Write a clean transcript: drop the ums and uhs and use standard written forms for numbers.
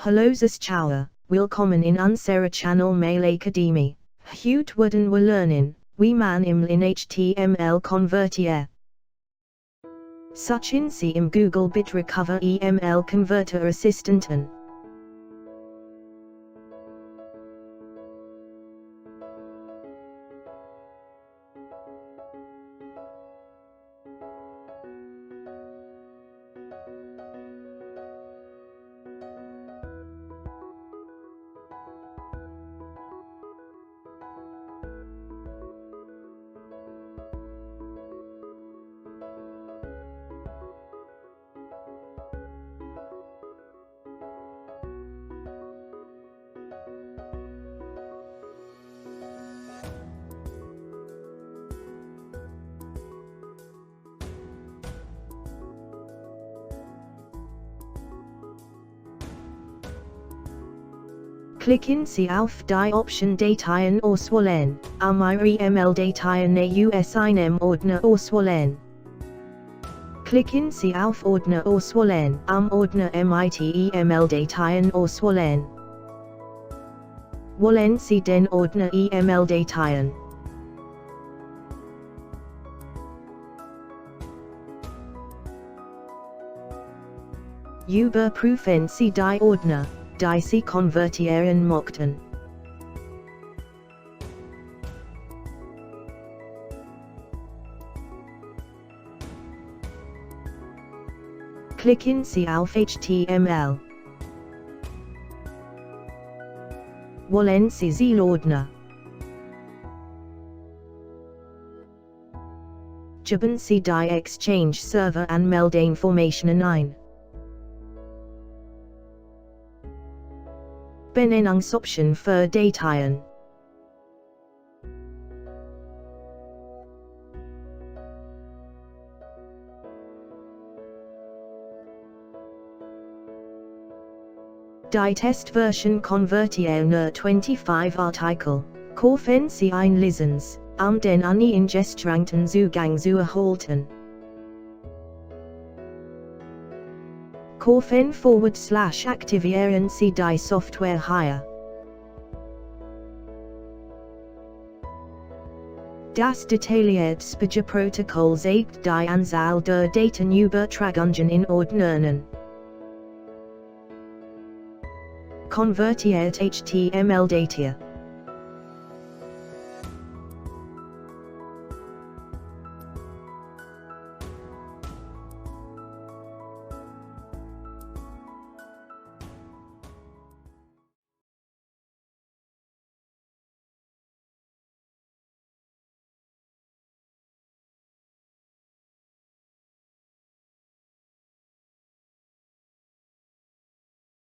Hallo zuschauer, willkommen in unserer Channel Mail Academy. Heute werden wir lernen, wie man EML in HTML konvertiert. Suchen Sie im Google Bitrecover EML Converter Assistenten. Klicken Sie auf die Option Dateien auswählen, um Ihre EML-Dateien aus einem Ordner auswählen. Klicken Sie auf Ordner auswählen, um Ordner mit EML-Dateien auswählen. Wählen Sie den Ordner EML-Dateien. Überprüfen Sie die Ordner, die Sie konvertieren möchten. Klicken Sie auf HTML. Wählen Sie Zielordner. Geben Sie die Exchange Server Anmeldeinformationen ein. Benennungsoption für Dateien. Die Testversion konvertiert nur 25 Artikel. Kaufen Sie ein Lizenz, um den uneingeschränkten Zugang zu erhalten. Kaufen/aktivieren Sie die Software hier. Das detaillierte Speicherprotokoll zeigt die Anzahl der Datenübertragungen in Ordnern. Konvertiert HTML-Datei.